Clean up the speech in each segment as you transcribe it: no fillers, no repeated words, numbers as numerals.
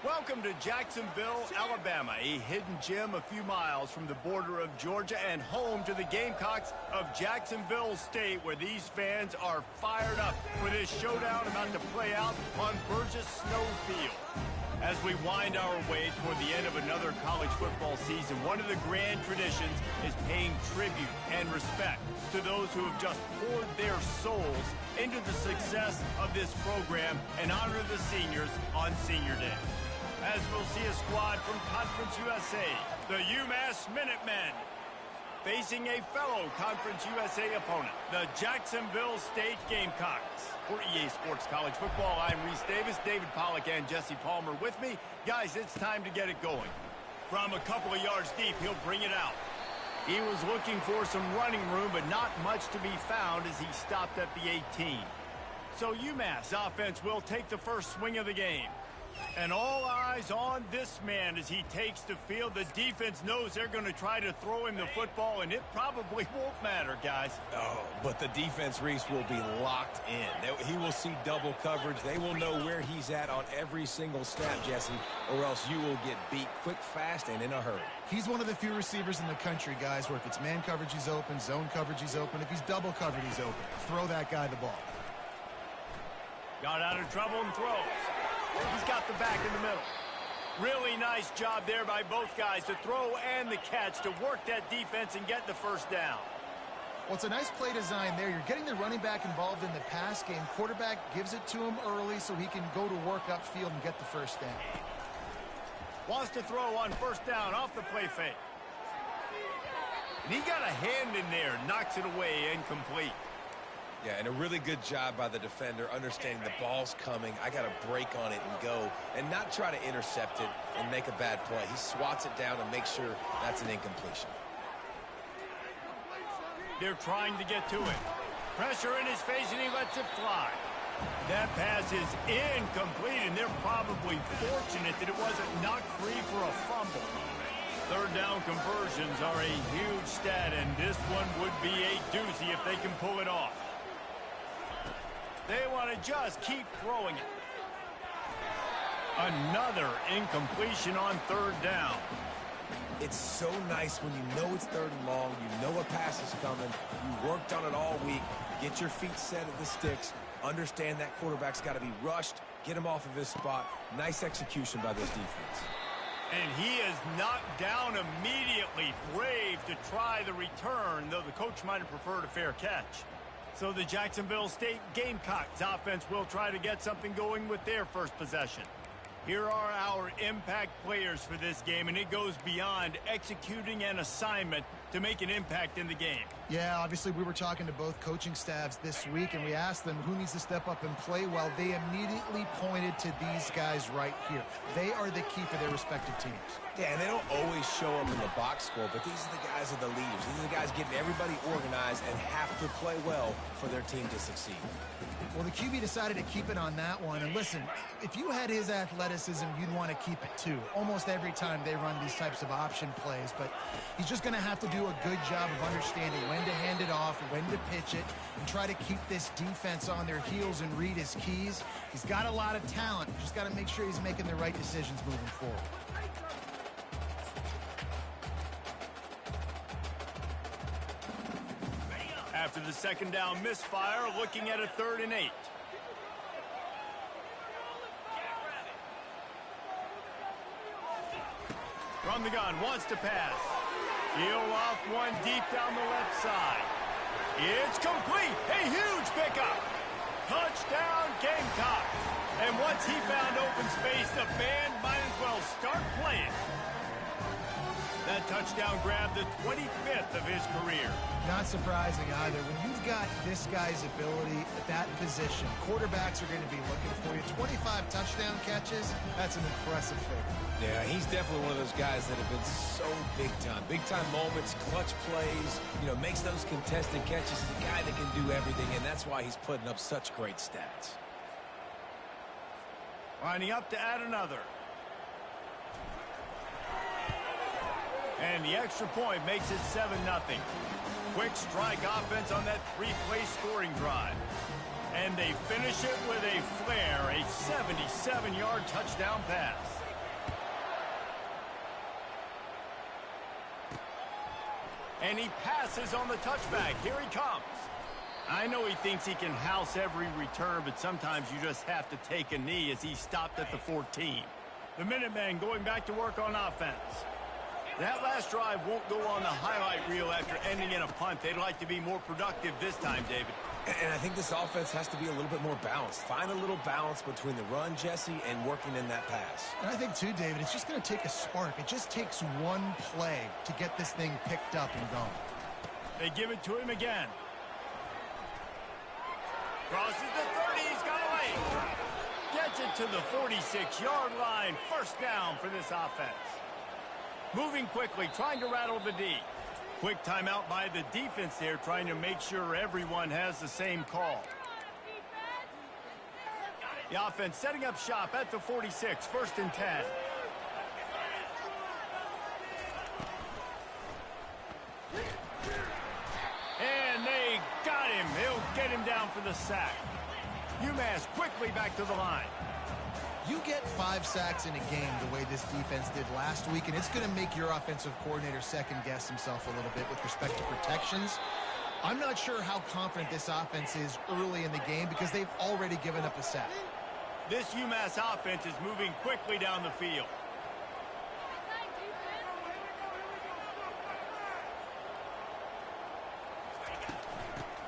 Welcome to Jacksonville, Alabama, a hidden gem a few miles from the border of Georgia and home to the Gamecocks of Jacksonville State, where these fans are fired up for this showdown about to play out on Burgess Snow Field. As we wind our way toward the end of another college football season, one of the grand traditions is paying tribute and respect to those who have just poured their souls into the success of this program and honor the seniors on Senior Day. As we'll see a squad from Conference USA, the UMass Minutemen, facing a fellow Conference USA opponent, the Jacksonville State Gamecocks. For EA Sports College Football, I'm Reese Davis, David Pollack, and Jesse Palmer with me. Guys, it's time to get it going. From a couple of yards deep, he'll bring it out. He was looking for some running room, but not much to be found as he stopped at the 18. So UMass offense will take the first swing of the game. And all eyes on this man as he takes the field. The defense knows they're going to try to throw him the football, and it probably won't matter, guys. Oh, but the defense, Reese, will be locked in. He will see double coverage. They will know where he's at on every single snap, Jesse, or else you will get beat quick, fast, and in a hurry. He's one of the few receivers in the country, guys, where if it's man coverage, he's open, zone coverage, he's open. If he's double covered, he's open. Throw that guy the ball. Got out of trouble and throws. He's got the back in the middle. Really nice job there by both guys to throw and the catch to work that defense and get the first down. Well, it's a nice play design there. You're getting the running back involved in the pass game. Quarterback gives it to him early so he can go to work upfield and get the first down. Wants to throw on first down off the play fake. And he got a hand in there, knocks it away, incomplete. Yeah, and a really good job by the defender understanding the ball's coming. I got to break on it and go and not try to intercept it and make a bad play. He swats it down and makes sure that's an incompletion. They're trying to get to it. Pressure in his face, and he lets it fly. That pass is incomplete, and they're probably fortunate that it wasn't knocked free for a fumble. Third down conversions are a huge stat, and this one would be a doozy if they can pull it off. They want to just keep throwing it. Another incompletion on third down. It's so nice when you know it's third and long, you know a pass is coming, you worked on it all week, get your feet set at the sticks, understand that quarterback's got to be rushed, get him off of his spot. Nice execution by this defense. And he is knocked down immediately. Brave to try the return, though the coach might have preferred a fair catch. So the Jacksonville State Gamecocks offense will try to get something going with their first possession. Here are our impact players for this game, and it goes beyond executing an assignment to make an impact in the game. Yeah, obviously we were talking to both coaching staffs this week, and we asked them who needs to step up and play well. They immediately pointed to these guys right here. They are the key for their respective teams. Yeah, and they don't always show up in the box score, but these are the guys that are the leaders. These are the guys getting everybody organized and have to play well for their team to succeed. Well, the QB decided to keep it on that one. And listen, if you had his athleticism, you'd want to keep it too. Almost every time they run these types of option plays. But he's just going to have to do a good job of understanding when to hand it off, when to pitch it, and try to keep this defense on their heels and read his keys. He's got a lot of talent. Just got to make sure he's making the right decisions moving forward. After the second down misfire, looking at a 3rd and 8. From the gun, wants to pass. He'll off one deep down the left side. It's complete. A huge pickup. Touchdown, Gamecocks. And once he found open space, the band might as well start playing. That touchdown grabbed the 25th of his career. Not surprising either. When you've got this guy's ability at that position, quarterbacks are going to be looking for you. 25 touchdown catches, that's an impressive figure. Yeah, he's definitely one of those guys that have been so big time. Big time moments, clutch plays, makes those contested catches. He's a guy that can do everything, and that's why he's putting up such great stats. Lining up to add another. And the extra point makes it 7-0. Quick strike offense on that 3-play scoring drive. And they finish it with a flair, a 77-yard touchdown pass. And he passes on the touchback. Here he comes. I know he thinks he can house every return, but sometimes you just have to take a knee as he stopped at the 14. The Minutemen going back to work on offense. That last drive won't go on the highlight reel after ending in a punt. They'd like to be more productive this time, David. And I think this offense has to be a little bit more balanced. Find a little balance between the run, Jesse, and working in that pass. And I think, too, David, it's just going to take a spark. It just takes one play to get this thing picked up and going. They give it to him again. Crosses the 30. He's got away. Gets it to the 46-yard line. First down for this offense. Moving quickly, trying to rattle the D. Quick timeout by the defense there, trying to make sure everyone has the same call. The offense setting up shop at the 46, 1st and 10. And they got him. He'll get him down for the sack. UMass quickly back to the line. You get 5 sacks in a game the way this defense did last week, and it's going to make your offensive coordinator second-guess himself a little bit with respect to protections. I'm not sure how confident this offense is early in the game because they've already given up a sack. This UMass offense is moving quickly down the field.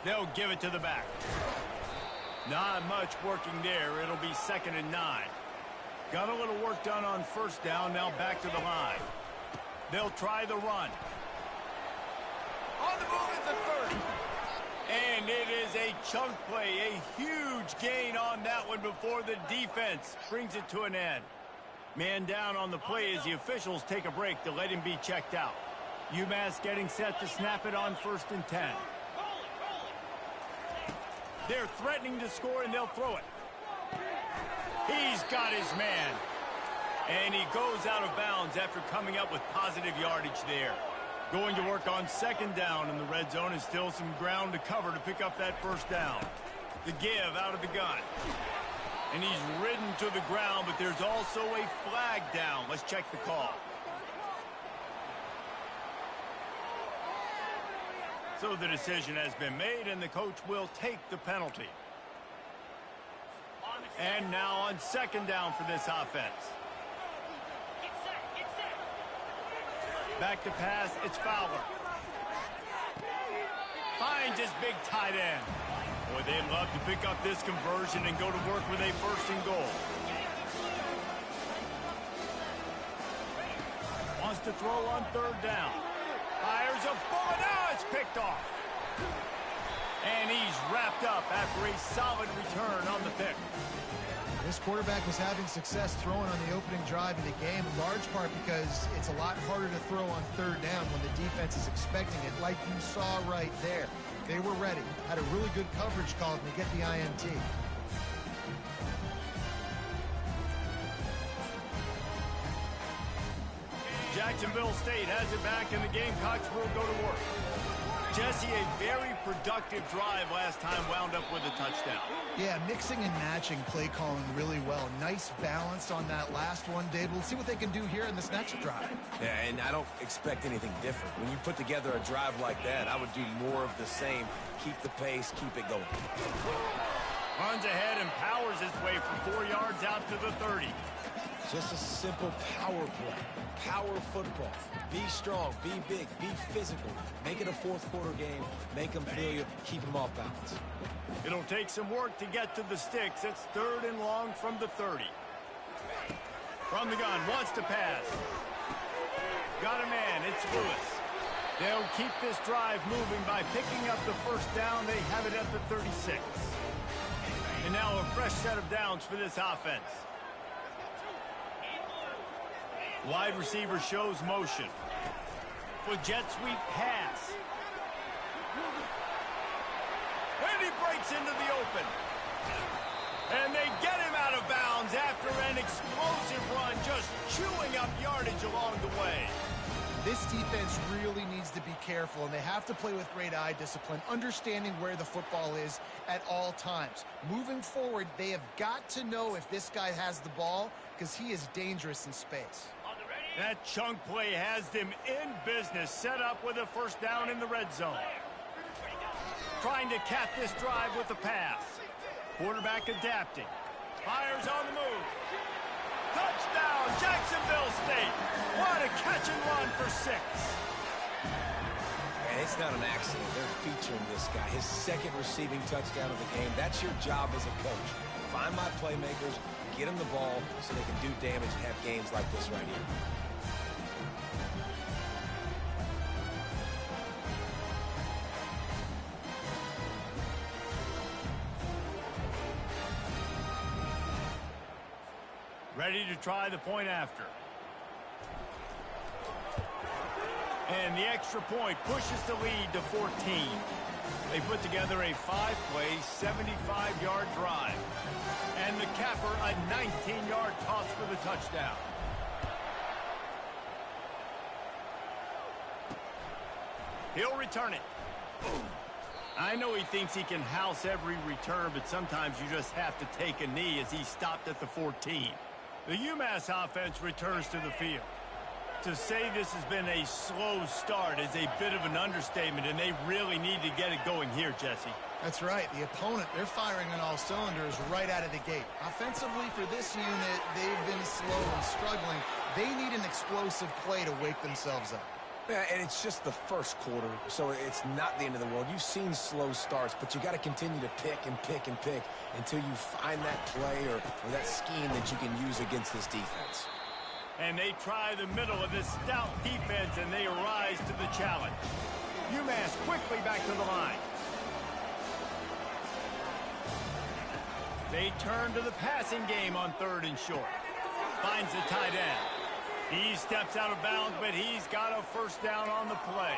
They'll give it to the back. Not much working there. It'll be 2nd and 9. Got a little work done on 1st down. Now back to the line. They'll try the run. On the move at the 30. And it is a chunk play. A huge gain on that one before the defense brings it to an end. Man down on the play as the officials take a break to let him be checked out. UMass getting set to snap it on 1st and 10. They're threatening to score, and they'll throw it. He's got his man. And he goes out of bounds after coming up with positive yardage there. Going to work on 2nd down in the red zone, and still some ground to cover to pick up that 1st down. The give out of the gun. And he's ridden to the ground, but there's also a flag down. Let's check the call. So the decision has been made, and the coach will take the penalty. And now on 2nd down for this offense. Back to pass, it's Fowler. Finds his big tight end. Boy, they'd love to pick up this conversion and go to work with a 1st and goal. Wants to throw on 3rd down. Fires a bullet. Now it's picked off. And he's wrapped up after a solid return on the pick. This quarterback was having success throwing on the opening drive of the game, in large part because it's a lot harder to throw on 3rd down when the defense is expecting it, like you saw right there. They were ready. Had a really good coverage call and they get the INT. Jacksonville State has it back, and the Gamecocks will go to work. Jesse, a very productive drive last time, wound up with a touchdown. Yeah, mixing and matching play calling really well. Nice balance on that last one, Dave. We'll see what they can do here in this next drive. Yeah, and I don't expect anything different. When you put together a drive like that, I would do more of the same. Keep the pace, keep it going. Runs ahead and powers his way for 4 yards out to the 30. Just a simple power play. Power football. Be strong, be big, be physical. Make it a 4th quarter game. Make them feel you. Keep them off balance. It'll take some work to get to the sticks. It's 3rd and long from the 30. From the gun, wants to pass. Got a man, it's Lewis. They'll keep this drive moving by picking up the 1st down. They have it at the 36. And now a fresh set of downs for this offense. Wide receiver shows motion. With jet sweep pass. And he breaks into the open. And they get him out of bounds after an explosive run, just chewing up yardage along the way. This defense really needs to be careful, and they have to play with great eye discipline, understanding where the football is at all times. Moving forward, they have got to know if this guy has the ball, because he is dangerous in space. That chunk play has them in business, set up with a first down in the red zone. Trying to cap this drive with a pass. Quarterback adapting. Fires on the move. Touchdown, Jacksonville State. What a catch and run for 6. And it's not an accident. They're featuring this guy. His second receiving touchdown of the game. That's your job as a coach. Find my playmakers, get them the ball so they can do damage and have games like this right here. Ready to try the point after. And the extra point pushes the lead to 14. They put together a 5-play, 75-yard drive. And the capper, a 19-yard toss for the touchdown. He'll return it. I know he thinks he can house every return, but sometimes you just have to take a knee as he stopped at the 14. The UMass offense returns to the field. To say this has been a slow start is a bit of an understatement, and they really need to get it going here, Jesse. That's right. The opponent, they're firing on all cylinders right out of the gate. Offensively, for this unit, they've been slow and struggling. They need an explosive play to wake themselves up. Yeah, and it's just the first quarter, so it's not the end of the world. You've seen slow starts, but you got to continue to pick and pick and pick until you find that play or that scheme that you can use against this defense. And they try the middle of this stout defense, and they rise to the challenge. UMass quickly back to the line. They turn to the passing game on 3rd and short. Finds the tight end. He steps out of bounds, but he's got a first down on the play.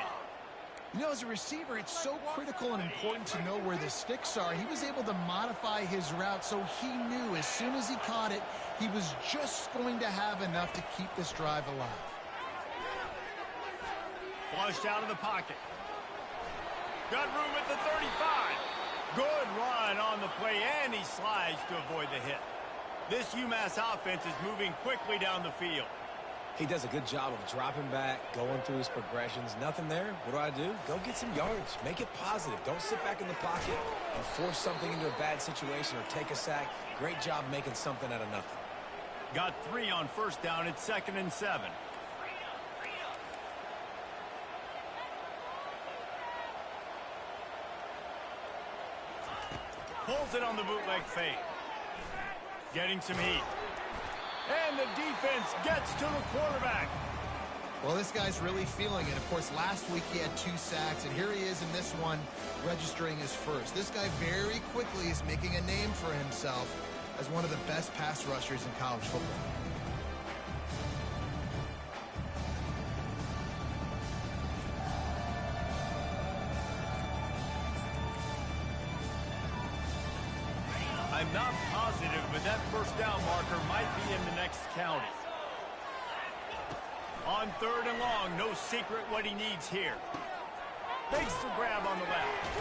You know, as a receiver, it's so critical and important to know where the sticks are. He was able to modify his route, so he knew as soon as he caught it, he was just going to have enough to keep this drive alive. Flushed out of the pocket. Got room at the 35. Good run on the play, and he slides to avoid the hit. This UMass offense is moving quickly down the field. He does a good job of dropping back, going through his progressions. Nothing there. What do? Go get some yards. Make it positive. Don't sit back in the pocket and force something into a bad situation or take a sack. Great job making something out of nothing. Got 3 on first down. It's 2nd and 7. Pulls it on the bootleg fake. Getting some heat. And the defense gets to the quarterback. Well, this guy's really feeling it. Of course, last week he had 2 sacks, and here he is in this one registering his first. This guy very quickly is making a name for himself as one of the best pass rushers in college football. I'm not positive, but that first down marker might be in the next county. On 3rd and long, no secret what he needs here. Makes the grab on the left.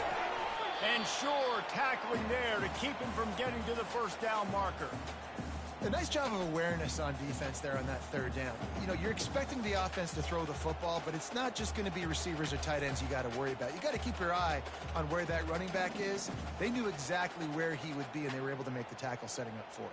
And sure, tackling there to keep him from getting to the first down marker. A nice job of awareness on defense there on that 3rd down. You know, you're expecting the offense to throw the football, but it's not just going to be receivers or tight ends you got to worry about. You got to keep your eye on where that running back is. They knew exactly where he would be, and they were able to make the tackle setting up 4th.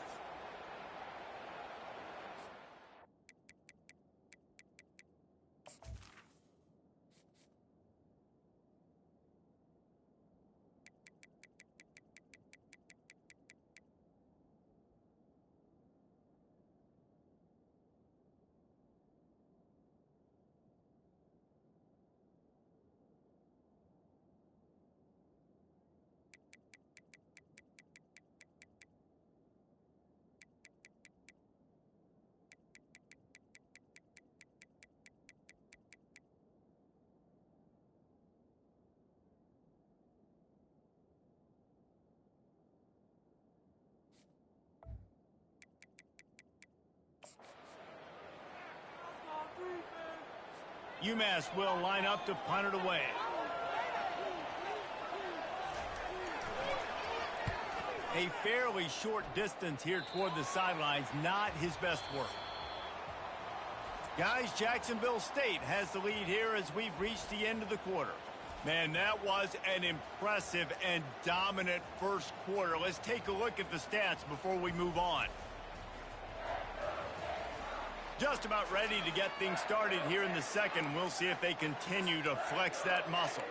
UMass will line up to punt it away. A fairly short distance here toward the sidelines, not his best work. Guys, Jacksonville State has the lead here as we've reached the end of the quarter. Man, that was an impressive and dominant first quarter. Let's take a look at the stats before we move on. Just about ready to get things started here in the second. We'll see if they continue to flex that muscle.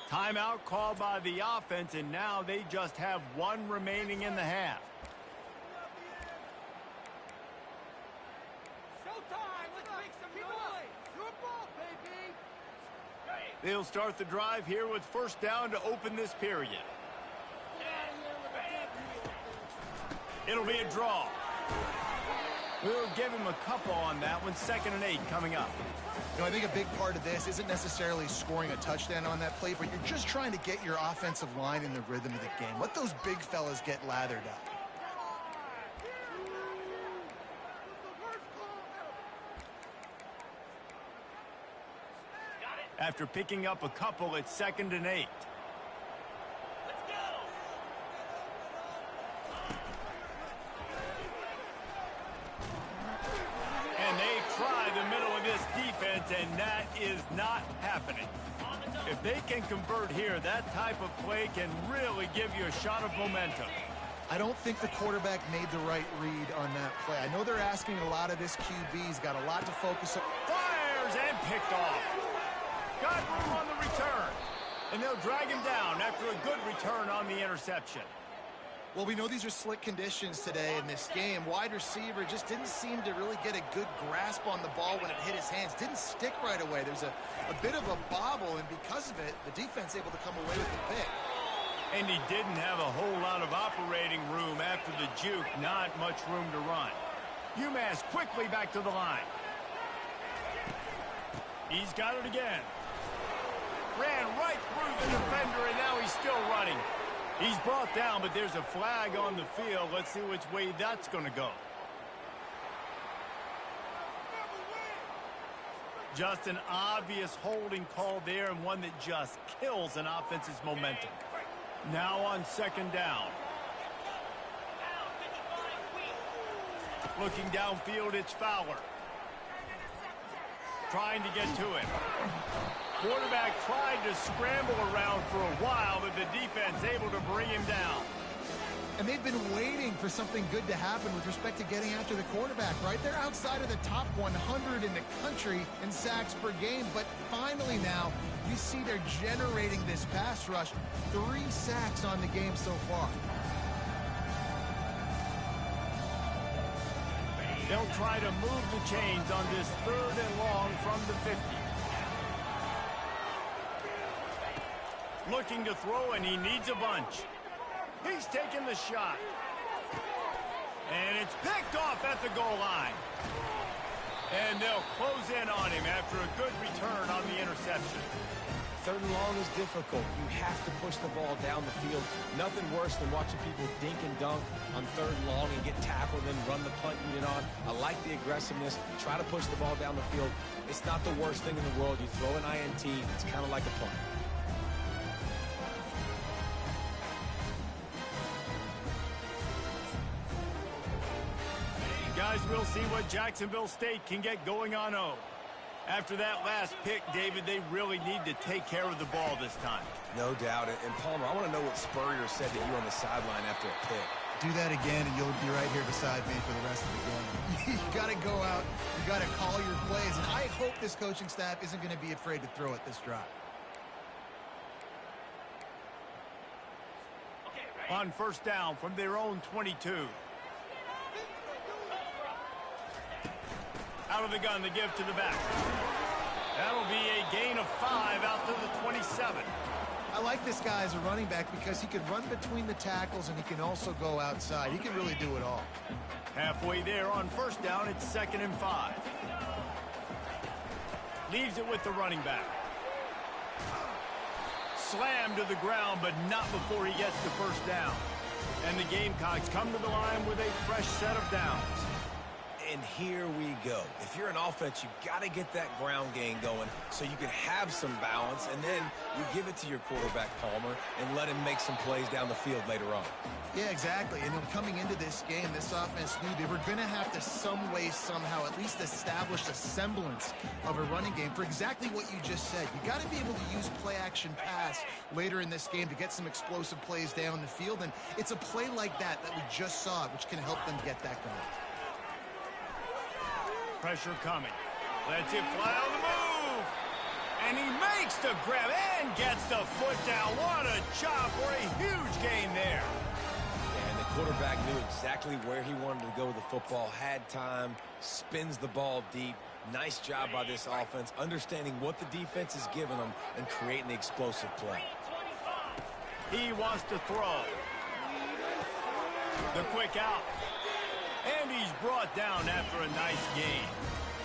Timeout called by the offense, and now they just have one remaining in the half. They'll start the drive here with first down to open this period. It'll be a draw. We'll give him a couple on that one. 2nd and 8 coming up. You know, I think a big part of this isn't necessarily scoring a touchdown on that play, but you're just trying to get your offensive line in the rhythm of the game. Let those big fellas get lathered up. After picking up a couple, it's 2nd and 8. And they try the middle of this defense, and that is not happening. If they can convert here, that type of play can really give you a shot of momentum. I don't think the quarterback made the right read on that play. I know they're asking a lot of this QB. He's got a lot to focus on. Fires and picked off. Got room on the return. And they'll drag him down after a good return on the interception. Well, we know these are slick conditions today in this game. Wide receiver just didn't seem to really get a good grasp on the ball when it hit his hands. Didn't stick right away. There's a bit of a bobble, and because of it, the defense able to come away with the pick. And he didn't have a whole lot of operating room after the juke. Not much room to run. UMass quickly back to the line. He's got it again. Ran right through the defender, and now he's still running. He's brought down, but there's a flag on the field. Let's see which way that's going to go. Just an obvious holding call there, and one that just kills an offense's momentum. Now on 2nd down. Looking downfield, it's Fowler. Trying to get to him. Quarterback tried to scramble around for a while, but the defense able to bring him down. And they've been waiting for something good to happen with respect to getting after the quarterback, right? They're outside of the top 100 in the country in sacks per game, but finally now you see they're generating this pass rush. 3 sacks on the game so far. They'll try to move the chains on this 3rd and long from the 50. Looking to throw, and he needs a bunch. He's taking the shot. And it's picked off at the goal line. And they'll close in on him after a good return on the interception. 3rd and long is difficult. You have to push the ball down the field. Nothing worse than watching people dink and dunk on 3rd and long and get tackled and then run the punt unit on. I like the aggressiveness. Try to push the ball down the field. It's not the worst thing in the world. You throw an INT, it's kind of like a punt. Guys, we'll see what Jacksonville State can get going on 0. After that last pick, David, they really need to take care of the ball this time. No doubt. And Palmer, I want to know what Spurrier said to you on the sideline after a pick. Do that again, and you'll be right here beside me for the rest of the game. You got to go out. You got to call your plays. And I hope this coaching staff isn't going to be afraid to throw at this drive. On 1st down from their own 22. Out of the gun, the give to the back. That'll be a gain of 5 out to the 27. I like this guy as a running back because he can run between the tackles and he can also go outside. He can really do it all. Halfway there on 1st down, it's 2nd and 5. Leaves it with the running back. Slammed to the ground, but not before he gets the 1st down. And the Gamecocks come to the line with a fresh set of downs. And here we go. If you're an offense, you got to get that ground game going so you can have some balance, and then you give it to your quarterback, Palmer, and let him make some plays down the field later on. Yeah, exactly. And coming into this game, this offense knew they were going to have to some way, somehow, at least establish a semblance of a running game for exactly what you just said. You got to be able to use play-action pass later in this game to get some explosive plays down the field, and it's a play like that we just saw, which can help them get that going. Pressure coming. Lets it fly on the move. And he makes the grab and gets the foot down. What a job for a huge gain there. And the quarterback knew exactly where he wanted to go with the football, had time, spins the ball deep. Nice job by this offense, understanding what the defense is giving them and creating the explosive play. He wants to throw. The quick out. And he's brought down after a nice gain.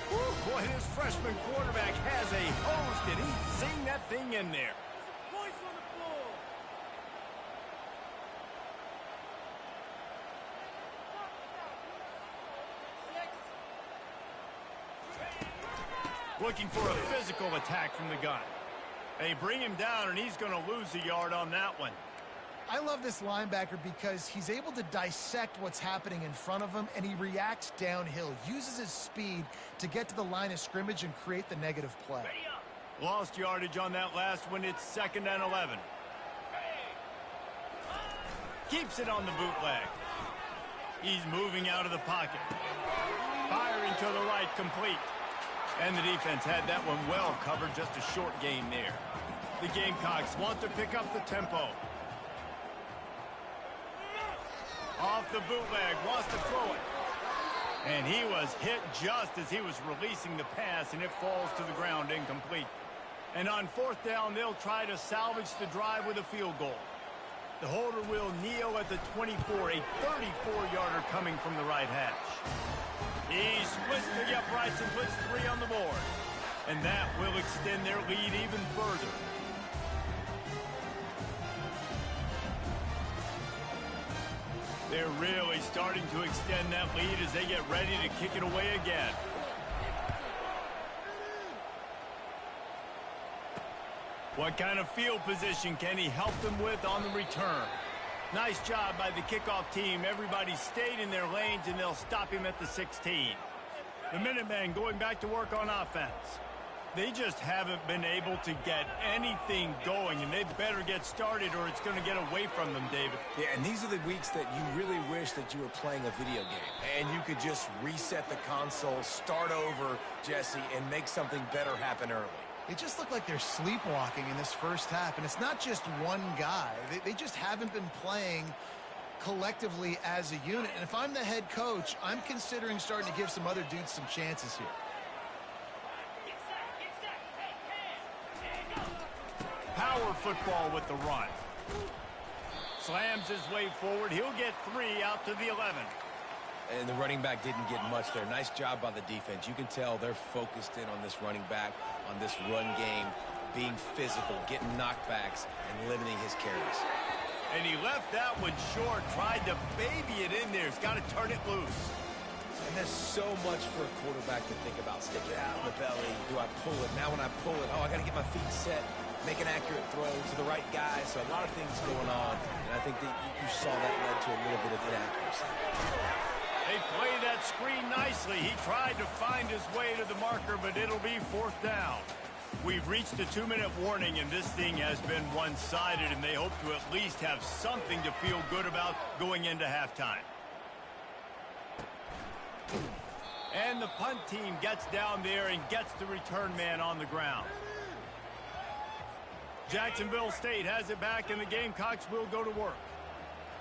Woo, boy, this freshman quarterback has a host, and he's seen that thing in there. Looking for a physical attack from the gun. They bring him down, and he's going to lose a yard on that one. I love this linebacker because he's able to dissect what's happening in front of him, and he reacts downhill, uses his speed to get to the line of scrimmage and create the negative play. Lost yardage on that last one. It's 2nd and 11. Keeps it on the bootleg. He's moving out of the pocket. Firing to the right, complete. And the defense had that one well covered, just a short gain there. The Gamecocks want to pick up the tempo. Off the bootleg, wants to throw it. And he was hit just as he was releasing the pass, and it falls to the ground incomplete. And on 4th down, they'll try to salvage the drive with a field goal. The holder will kneel at the 24, a 34-yarder coming from the right hash. He splits the uprights and puts 3 on the board. And that will extend their lead even further. They're really starting to extend that lead as they get ready to kick it away again. What kind of field position can he help them with on the return? Nice job by the kickoff team. Everybody stayed in their lanes, and they'll stop him at the 16. The Minutemen going back to work on offense. They just haven't been able to get anything going, and they better get started or it's going to get away from them, David. Yeah, and these are the weeks that you really wish that you were playing a video game and you could just reset the console, start over, Jesse, and make something better happen early. They just look like they're sleepwalking in this first half, and it's not just one guy. They just haven't been playing collectively as a unit. And if I'm the head coach, I'm considering starting to give some other dudes some chances here. Power football with the run. Slams his way forward. He'll get 3 out to the 11. And the running back didn't get much there. Nice job by the defense. You can tell they're focused in on this running back, on this run game, being physical, getting knockbacks, and limiting his carries. And he left that one short, tried to baby it in there. He's got to turn it loose. And there's so much for a quarterback to think about. Stick it out in the belly. Do I pull it? Now when I pull it, I got to get my feet set. Make an accurate throw to the right guy. So a lot of things going on. And I think that you saw that led to a little bit of inaccuracy. They play that screen nicely. He tried to find his way to the marker, but it'll be 4th down. We've reached a 2-minute warning, and this thing has been one-sided, and they hope to at least have something to feel good about going into halftime. And the punt team gets down there and gets the return man on the ground. Jacksonville State has it back, and the Gamecocks will go to work.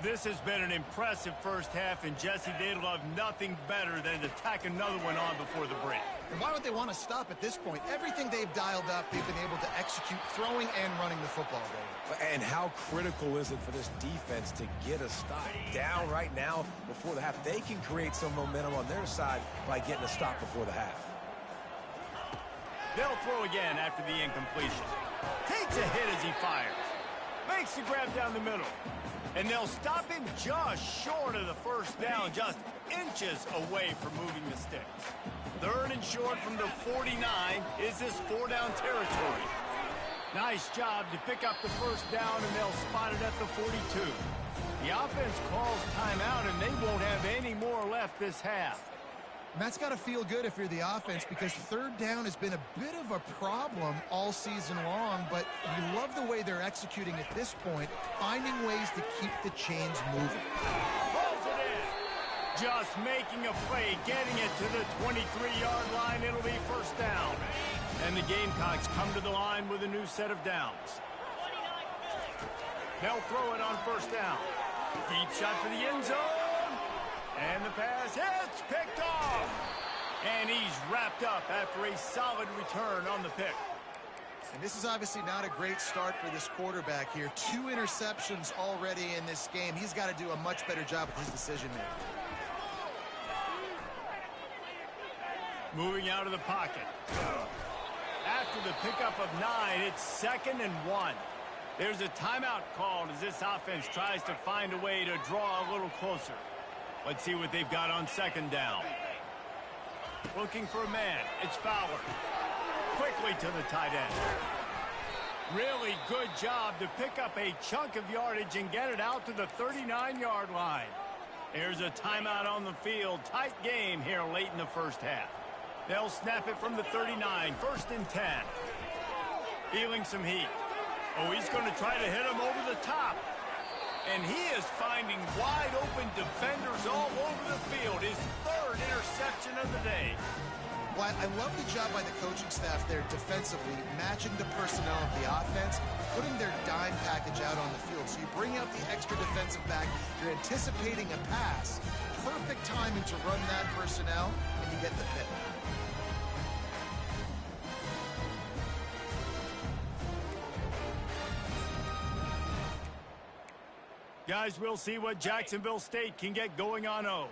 This has been an impressive first half, and Jesse, they'd love nothing better than to tack another one on before the break. And why would they want to stop at this point? Everything they've dialed up, they've been able to execute throwing and running the football game. And how critical is it for this defense to get a stop? Down right now before the half. They can create some momentum on their side by getting a stop before the half. They'll throw again after the incompletion. Takes a hit as he fires. Makes the grab down the middle. And they'll stop him just short of the first down, just inches away from moving the sticks. 3rd and short from the 49 is this 4-down territory. Nice job to pick up the first down, and they'll spot it at the 42. The offense calls timeout, and they won't have any more left this half. And that's got to feel good if you're the offense, because 3rd down has been a bit of a problem all season long, but you love the way they're executing at this point, finding ways to keep the chains moving. Pulls it in. Just making a play, getting it to the 23-yard line. It'll be first down. And the Gamecocks come to the line with a new set of downs. They'll throw it on first down. Deep shot for the end zone. And the pass hits, picked off. And he's wrapped up after a solid return on the pick. And this is obviously not a great start for this quarterback here. 2 interceptions already in this game. He's got to do a much better job with his decision-making. Moving out of the pocket. After the pickup of 9, it's 2nd and 1. There's a timeout called as this offense tries to find a way to draw a little closer. Let's see what they've got on 2nd down. Looking for a man. It's Fowler. Quickly to the tight end. Really good job to pick up a chunk of yardage and get it out to the 39-yard line. There's a timeout on the field. Tight game here late in the first half. They'll snap it from the 39. 1st and 10. Feeling some heat. Oh, he's going to try to hit him over the top. And he is finding wide-open defenders all over the field. His 3rd interception of the day. Well, I love the job by the coaching staff there defensively, matching the personnel of the offense, putting their dime package out on the field. So you bring out the extra defensive back, you're anticipating a pass. Perfect timing to run that personnel, and you get the pick. Guys, we'll see what Jacksonville State can get going on O.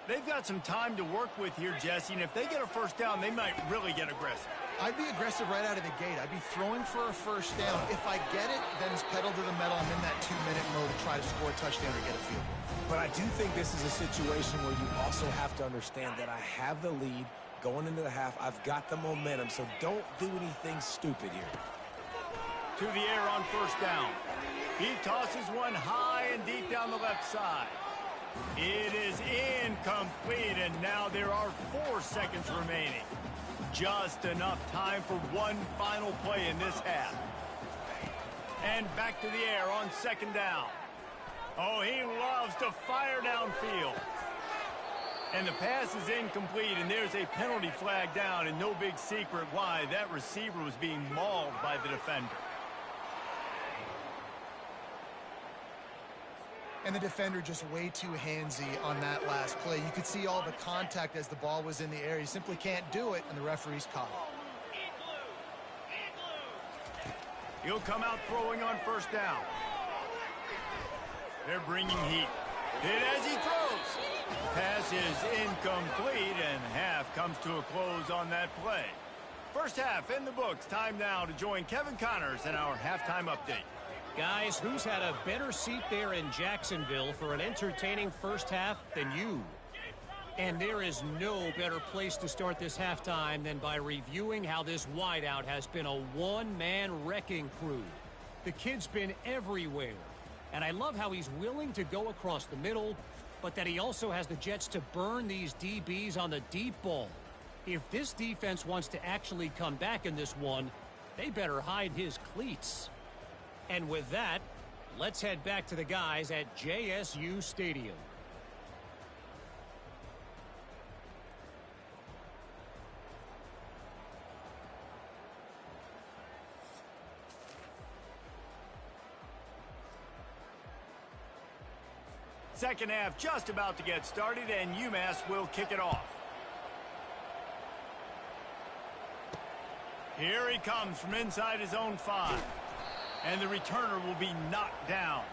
They've got some time to work with here, Jesse, and if they get a first down, they might really get aggressive. I'd be aggressive right out of the gate. I'd be throwing for a first down. If I get it, then it's pedal to the metal. I'm in that 2-minute mode to try to score a touchdown or get a field goal. But I do think this is a situation where you also have to understand that I have the lead going into the half. I've got the momentum, so don't do anything stupid here. To the air on first down. He tosses one high and deep down the left side. It is incomplete, and now there are 4 seconds remaining. Just enough time for one final play in this half. And back to the air on 2nd down. Oh, he loves to fire downfield. And the pass is incomplete, and there's a penalty flag down, and no big secret why. That receiver was being mauled by the defender. And the defender just way too handsy on that last play. You could see all the contact as the ball was in the air. You simply can't do it, and the referee's caught it. He'll come out throwing on first down. They're bringing heat. Hit as he throws. Pass is incomplete, and half comes to a close on that play. First half in the books. Time now to join Kevin Connors in our halftime update. Guys, who's had a better seat there in Jacksonville for an entertaining first half than you? And there is no better place to start this halftime than by reviewing how this wideout has been a one-man wrecking crew. The kid's been everywhere. And I love how he's willing to go across the middle, but that he also has the jets to burn these DBs on the deep ball. If this defense wants to actually come back in this one, they better hide his cleats. And with that, let's head back to the guys at JSU Stadium. Second half just about to get started, and UMass will kick it off. Here he comes from inside his own 5. And the returner will be knocked down.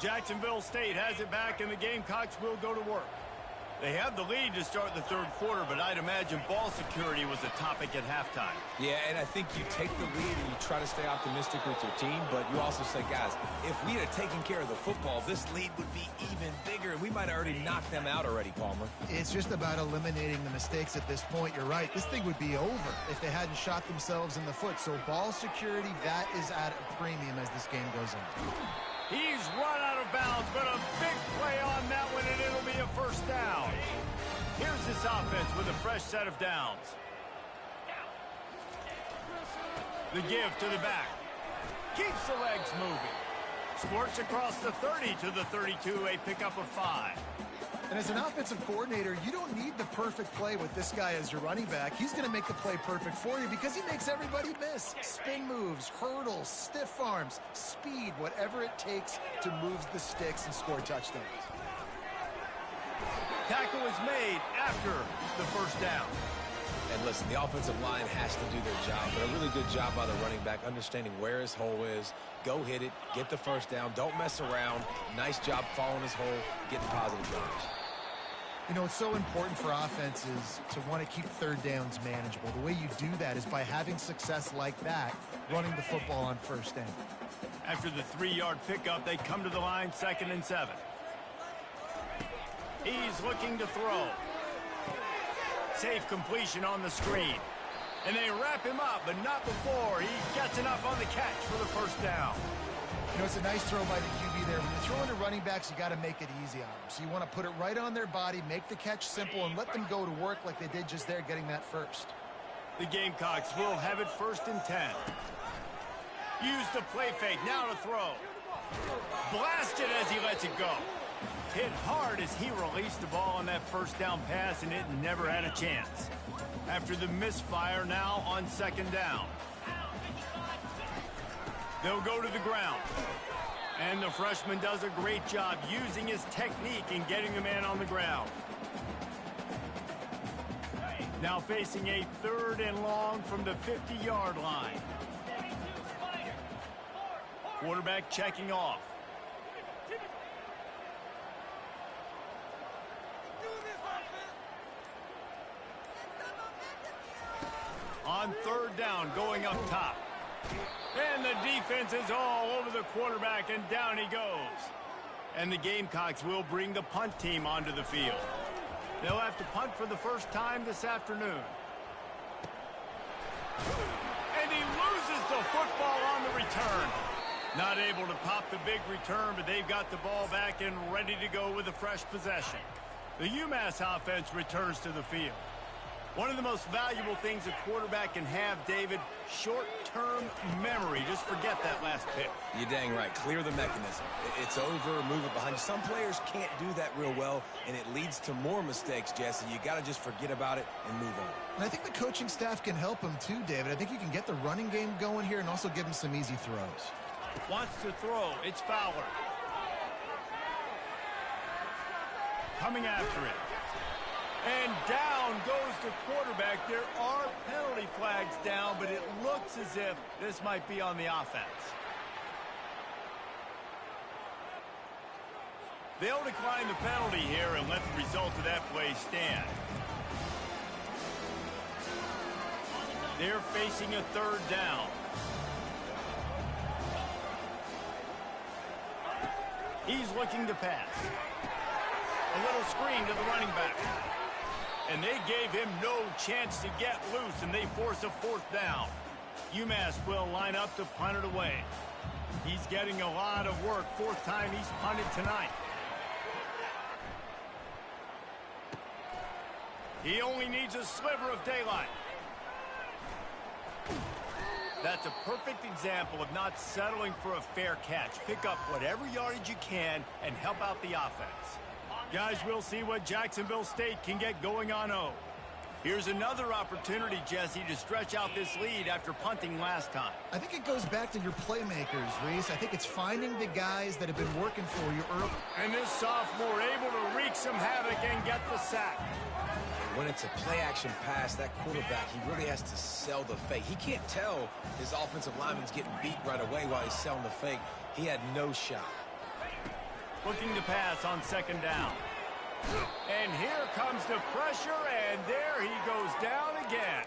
Jacksonville State has it back, and the Gamecocks will go to work. They have the lead to start the third quarter, but I'd imagine ball security was a topic at halftime. Yeah, and I think you take the lead and you try to stay optimistic with your team, but you also say, guys, if we had taken care of the football, this lead would be even bigger, and we might have already knocked them out already, Palmer. It's just about eliminating the mistakes at this point. You're right. This thing would be over if they hadn't shot themselves in the foot. So ball security, that is at a premium as this game goes on. He's run out of bounds, but a big play on that one, and it'll be a first down. Here's this offense with a fresh set of downs. The give to the back. Keeps the legs moving. Squirts across the 30 to the 32, a pickup of 5. And as an offensive coordinator, you don't need the perfect play with this guy as your running back. He's going to make the play perfect for you because he makes everybody miss. Spin moves, hurdles, stiff arms, speed, whatever it takes to move the sticks and score touchdowns. Tackle is made after the first down. And listen, the offensive line has to do their job, but a really good job by the running back understanding where his hole is. Go hit it, get the first down, don't mess around. Nice job following his hole, getting positive yards. You know, it's so important for offenses to want to keep third downs manageable. The way you do that is by having success like that, running the football on first down. After the 3-yard pickup, they come to the line, 2nd and 7. He's looking to throw. Safe completion on the screen. And they wrap him up, but not before he gets enough on the catch for the first down. You know, it's a nice throw by the QB there. When you're throwing to running backs, you got to make it easy on them. So you want to put it right on their body, make the catch simple, and let them go to work like they did just there, getting that first. The Gamecocks will have it 1st and 10. Use the play fake, now to throw. Blasted as he lets it go. Hit hard as he released the ball on that first down pass, and it never had a chance. After the misfire, now on 2nd down. They'll go to the ground. And the freshman does a great job using his technique in getting the man on the ground. Now facing a 3rd and long from the 50-yard line. Quarterback checking off. On 3rd down, going up top. And the defense is all over the quarterback, and down he goes. And the Gamecocks will bring the punt team onto the field. They'll have to punt for the first time this afternoon. And he loses the football on the return. Not able to pop the big return, but they've got the ball back and ready to go with a fresh possession. The UMass offense returns to the field. One of the most valuable things a quarterback can have, David, short-term memory. Just forget that last pick. You're dang right. Clear the mechanism. It's over, move it behind you. Some players can't do that real well, and it leads to more mistakes, Jesse. You got to just forget about it and move on. And I think the coaching staff can help him too, David. I think you can get the running game going here and also give him some easy throws. Wants to throw. It's Fowler. Coming after it. And down goes the quarterback. There are penalty flags down, but it looks as if this might be on the offense. They'll decline the penalty here and let the result of that play stand. They're facing a 3rd down. He's looking to pass. A little screen to the running back. And they gave him no chance to get loose, and they force a 4th down. UMass will line up to punt it away. He's getting a lot of work. 4th time he's punted tonight. He only needs a sliver of daylight. That's a perfect example of not settling for a fair catch. Pick up whatever yardage you can and help out the offense. Guys, we'll see what Jacksonville State can get going on O. Here's another opportunity, Jesse, to stretch out this lead after punting last time. I think it goes back to your playmakers, Reese. I think it's finding the guys that have been working for you early. And this sophomore able to wreak some havoc and get the sack. When it's a play-action pass, that quarterback, he really has to sell the fake. He can't tell his offensive lineman's getting beat right away while he's selling the fake. He had no shot. Looking to pass on 2nd down. And here comes the pressure, and there he goes down again.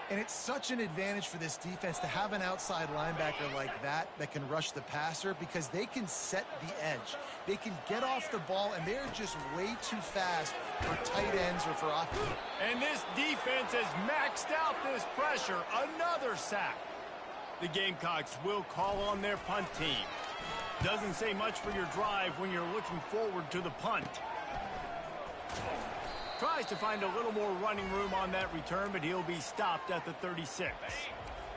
And it's such an advantage for this defense to have an outside linebacker like that can rush the passer because they can set the edge. They can get off the ball, and they're just way too fast for tight ends or for offense. And this defense has maxed out this pressure. Another sack. The Gamecocks will call on their punt team. Doesn't say much for your drive when you're looking forward to the punt. Tries to find a little more running room on that return, but he'll be stopped at the 36.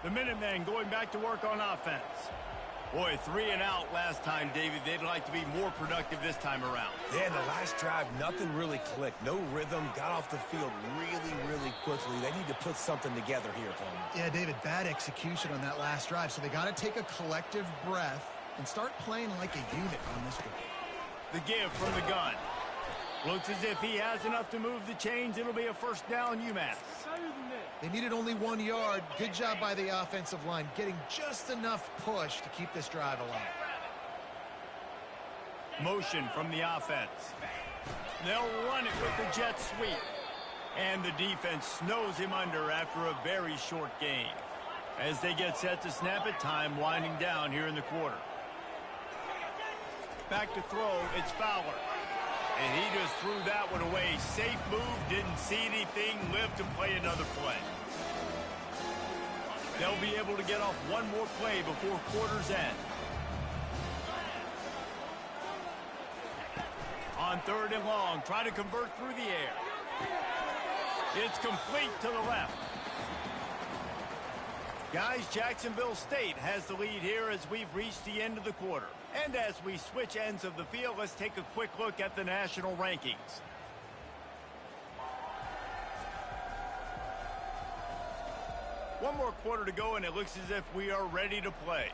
The Minutemen going back to work on offense. Boy, 3 and out last time, David. They'd like to be more productive this time around. Yeah, in the last drive, nothing really clicked. No rhythm, got off the field really quickly. They need to put something together here, Tony. Yeah, David, bad execution on that last drive, so they got to take a collective breath and start playing like a unit on this one. The give from the gun. Looks as if he has enough to move the chains. It'll be a first down, UMass. They needed only 1 yard. Good job by the offensive line, getting just enough push to keep this drive alive. Motion from the offense. They'll run it with the jet sweep. And the defense snows him under after a very short gain. As they get set to snap it, time winding down here in the quarter. Back to throw, it's Fowler. And he just threw that one away. Safe move, didn't see anything, lived to play another play. They'll be able to get off one more play before quarter's end. On 3rd and long, try to convert through the air. It's complete to the left. Guys, Jacksonville State has the lead here as we've reached the end of the quarter. And as we switch ends of the field, let's take a quick look at the national rankings. One more quarter to go, and it looks as if we are ready to play.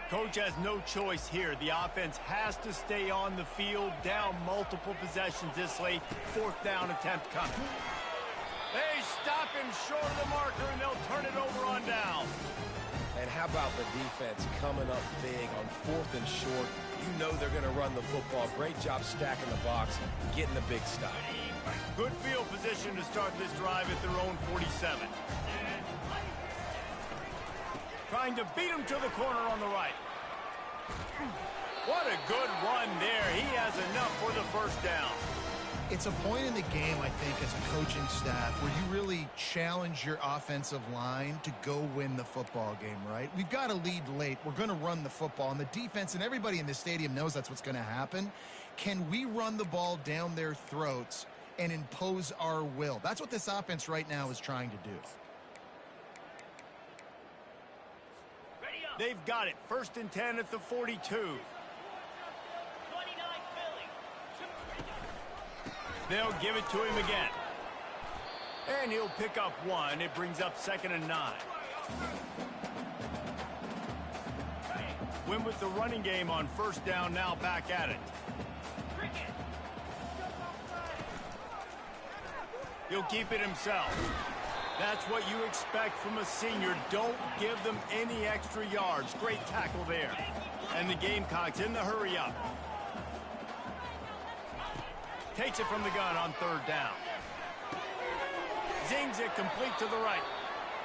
Coach has no choice here. The offense has to stay on the field, down multiple possessions this late. 4th down attempt coming. They stop him short of the marker, and they'll turn it over on down. And how about the defense coming up big on 4th and short? You know they're going to run the football. Great job stacking the box, getting the big stop. Good field position to start this drive at their own 47. Trying to beat him to the corner on the right. What a good run there. He has enough for the first down. It's a point in the game, I think, as a coaching staff where you really challenge your offensive line to go win the football game, right? We've got to lead late. We're going to run the football, and the defense and everybody in the stadium knows that's what's going to happen. Can we run the ball down their throats and impose our will? That's what this offense right now is trying to do. They've got it. 1st and 10 at the 42. They'll give it to him again. And he'll pick up 1. It brings up 2nd and 9. Win with the running game on 1st down, now back at it. He'll keep it himself. That's what you expect from a senior. Don't give them any extra yards. Great tackle there. And the Gamecocks in the hurry up. Takes it from the gun on 3rd down. Zings it complete to the right.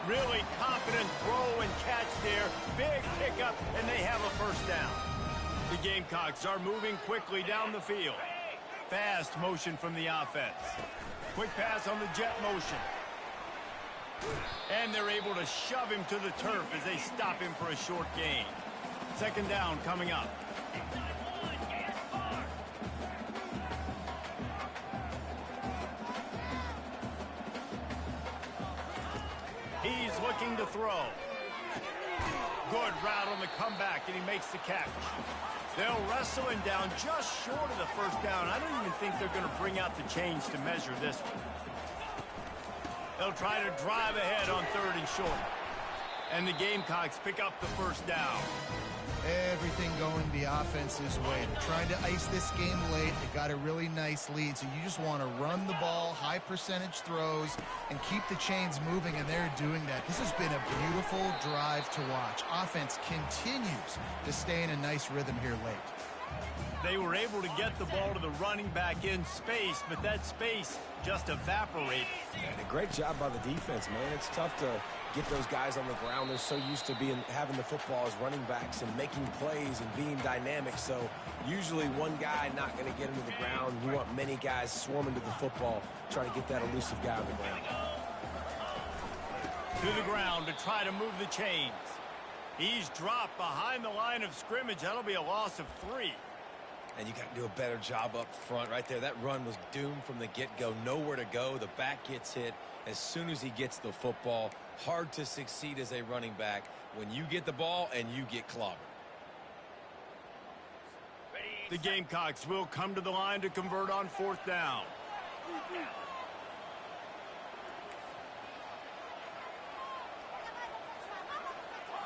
Really confident throw and catch there. Big pickup, and they have a first down. The Gamecocks are moving quickly down the field. Fast motion from the offense. Quick pass on the jet motion. And they're able to shove him to the turf as they stop him for a short gain. 2nd down coming up. He's looking to throw. Good route on the comeback, and he makes the catch. They'll wrestle him down just short of the first down. I don't even think they're going to bring out the chains to measure this one. They'll try to drive ahead on 3rd and short. And the Gamecocks pick up the first down. Everything going the offense's way. They're trying to ice this game late. They got a really nice lead, so you just want to run the ball, high percentage throws, and keep the chains moving, and they're doing that. This has been a beautiful drive to watch. Offense continues to stay in a nice rhythm here late. They were able to get the ball to the running back in space, but that space just evaporated. And a great job by the defense, man. It's tough to get those guys on the ground. They're so used to having the football as running backs and making plays and being dynamic. So usually one guy not going to get him to the ground. You want many guys swarming to the football, trying to get that elusive guy on the ground. To the ground to try to move the chains. He's dropped behind the line of scrimmage. That'll be a loss of 3. And you got to do a better job up front right there. That run was doomed from the get-go. Nowhere to go. The back gets hit as soon as he gets the football. Hard to succeed as a running back when you get the ball and you get clobbered. The Gamecocks will come to the line to convert on 4th down.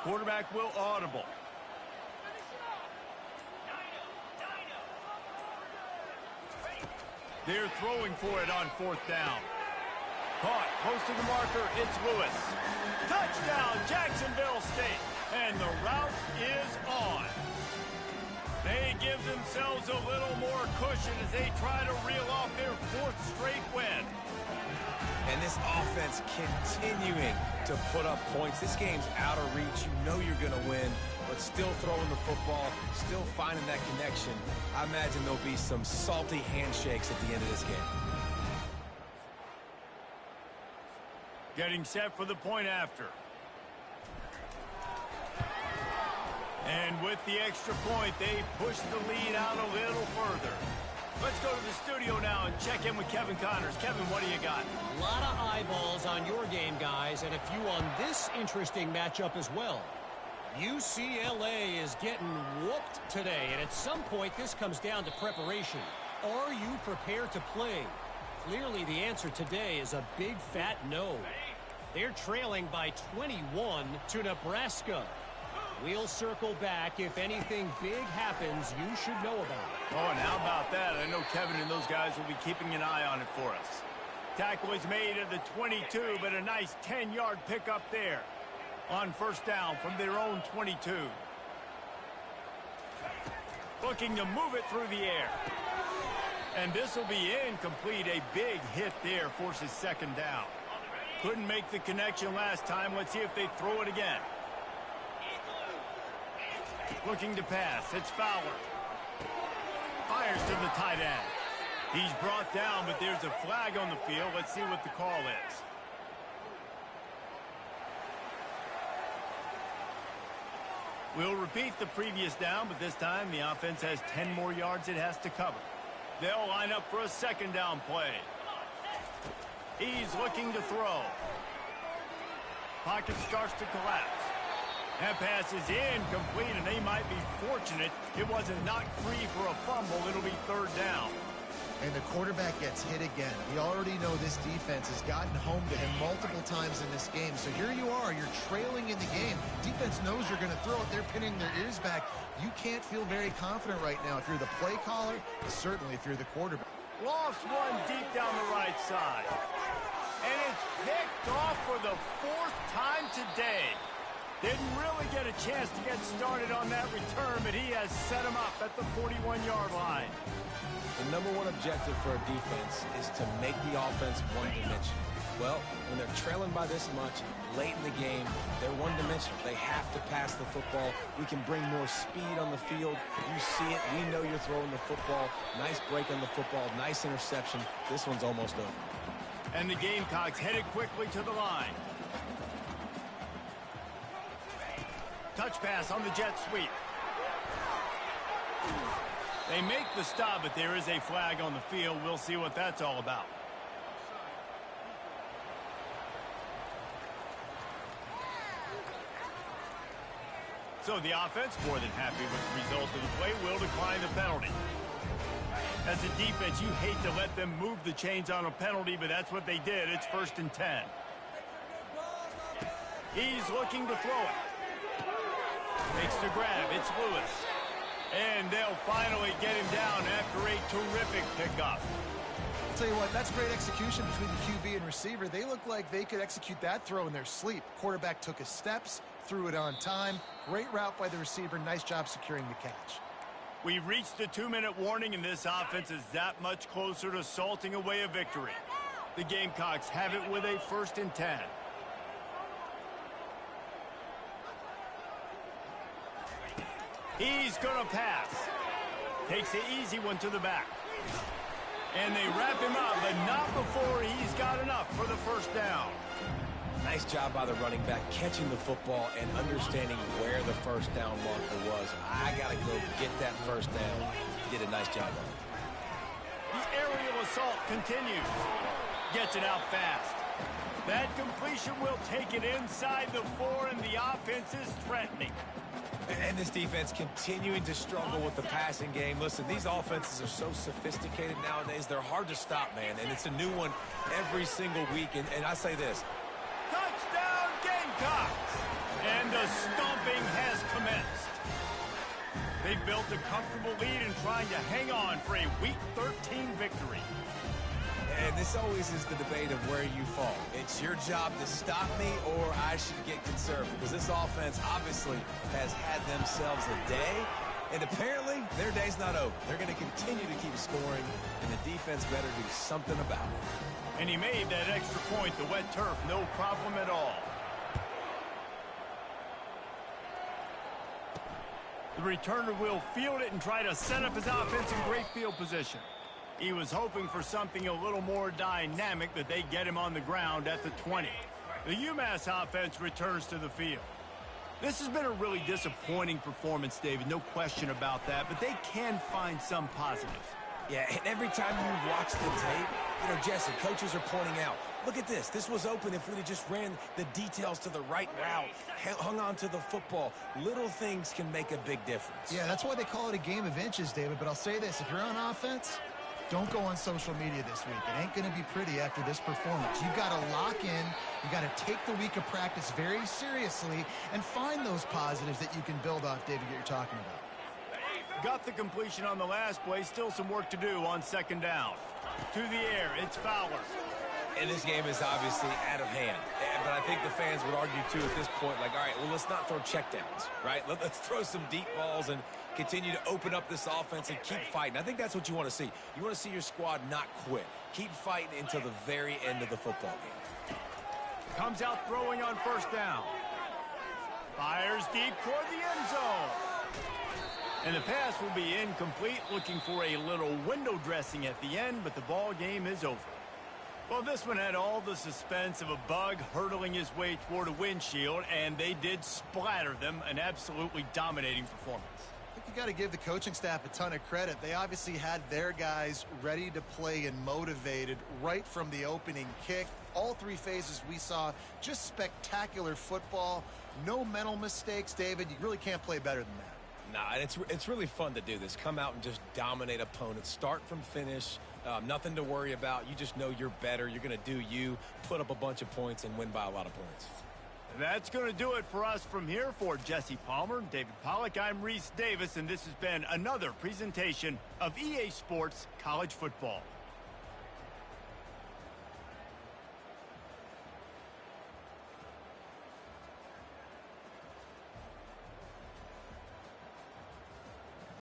Quarterback will audible. They're throwing for it on 4th down. Caught close to the marker. It's Lewis. Touchdown, Jacksonville State. And the route is on. They give themselves a little more cushion as they try to reel off their 4th straight win. And this offense continuing to put up points. This game's out of reach. You know you're going to win, but still throwing the football, still finding that connection. I imagine there'll be some salty handshakes at the end of this game. Getting set for the point after. And with the extra point, they push the lead out a little further. Let's go to the studio now and check in with Kevin Connors. Kevin, what do you got? A lot of eyeballs on your game, guys, and a few on this interesting matchup as well. UCLA is getting whooped today, and at some point this comes down to preparation. Are you prepared to play? Clearly the answer today is a big fat no. They're trailing by 21 to Nebraska. We'll circle back. If anything big happens, you should know about it. Oh, and how about that? I know Kevin and those guys will be keeping an eye on it for us. Tackle is made at the 22, but a nice 10-yard pickup there on 1st down from their own 22. Looking to move it through the air. And this will be incomplete. A big hit there forces 2nd down. Couldn't make the connection last time. Let's see if they throw it again. Looking to pass. It's Fowler. Fires to the tight end. He's brought down, but there's a flag on the field. Let's see what the call is. We'll repeat the previous down, but this time the offense has 10 more yards it has to cover. They'll line up for a 2nd down play. He's looking to throw. Pocket starts to collapse. That pass is incomplete, and they might be fortunate it wasn't knocked free for a fumble. It'll be 3rd down. And the quarterback gets hit again. We already know this defense has gotten home to him multiple times in this game. So here you are. You're trailing in the game. Defense knows you're going to throw it. They're pinning their ears back. You can't feel very confident right now if you're the play caller, certainly if you're the quarterback. Lost one deep down the right side. And it's picked off for the 4th time today. Didn't really get a chance to get started on that return, but he has set him up at the 41-yard line. The number one objective for a defense is to make the offense one-dimensional. Well, when they're trailing by this much, late in the game, they're one-dimensional. They have to pass the football. We can bring more speed on the field. You see it. We know you're throwing the football. Nice break on the football. Nice interception. This one's almost over. And the Gamecocks headed quickly to the line. Touch pass on the jet sweep. They make the stop, but there is a flag on the field. We'll see what that's all about. So the offense, more than happy with the result of the play, will decline the penalty. As a defense, you hate to let them move the chains on a penalty, but that's what they did. It's 1st and 10. He's looking to throw it. Makes the grab. It's Lewis. And they'll finally get him down after a terrific pickup. I'll tell you what, that's great execution between the QB and receiver. They look like they could execute that throw in their sleep. Quarterback took his steps, threw it on time. Great route by the receiver. Nice job securing the catch. We've reached the 2-minute warning, and this offense is that much closer to salting away a victory. The Gamecocks have it with a 1st and 10. He's going to pass. Takes the easy one to the back. And they wrap him up, but not before he's got enough for the 1st down. Nice job by the running back catching the football and understanding where the 1st down marker was. I got to go get that 1st down. He did a nice job on it. The aerial assault continues. Gets it out fast. That completion will take it inside the 4, and the offense is threatening. And this defense continuing to struggle with the passing game. Listen, these offenses are so sophisticated nowadays. They're hard to stop, man. And it's a new one every single week. And I say this. Touchdown, Gamecocks! And the stomping has commenced. They've built a comfortable lead and trying to hang on for a Week 13 victory. And this always is the debate of where you fall. It's your job to stop me or I should get conservative. Because this offense obviously has had themselves a day. And apparently, their day's not over. They're going to continue to keep scoring. And the defense better do something about it. And he made that extra point, the wet turf, no problem at all. The returner will field it and try to set up his offense in great field position. He was hoping for something a little more dynamic, that they get him on the ground at the 20. The UMass offense returns to the field. This has been a really disappointing performance, David, no question about that, but they can find some positives. Yeah, and every time you watch the tape, you know, Jesse, coaches are pointing out, look at this. This was open if we'd have just ran the details to the right route, hung on to the football. Little things can make a big difference. Yeah, that's why they call it a game of inches, David. But I'll say this, if you're on offense, don't go on social media this week. It ain't going to be pretty after this performance. You've got to lock in. You've got to take the week of practice very seriously and find those positives that you can build off, David, that you're talking about. Got the completion on the last play. Still some work to do on 2nd down. To the air, it's Fowler. And this game is obviously out of hand. But I think the fans would argue, too, at this point, like, all right, well, let's not throw checkdowns, right? Let's throw some deep balls and continue to open up this offense and keep fighting. I think that's what you want to see. You want to see your squad not quit. Keep fighting until the very end of the football game. Comes out throwing on 1st down. Fires deep toward the end zone. And the pass will be incomplete, looking for a little window dressing at the end, but the ball game is over. Well, this one had all the suspense of a bug hurtling his way toward a windshield, and they did splatter them. An absolutely dominating performance. I think you got to give the coaching staff a ton of credit. They obviously had their guys ready to play and motivated right from the opening kick. All 3 phases we saw, just spectacular football. No mental mistakes, David. You really can't play better than that. Nah, and it's really fun to do this. Come out and just dominate opponents. Start from finish. Nothing to worry about. You just know you're better. You're going to do you, put up a bunch of points, and win by a lot of points. That's going to do it for us from here. For Jesse Palmer, David Pollack, I'm Reese Davis, and this has been another presentation of EA Sports College Football.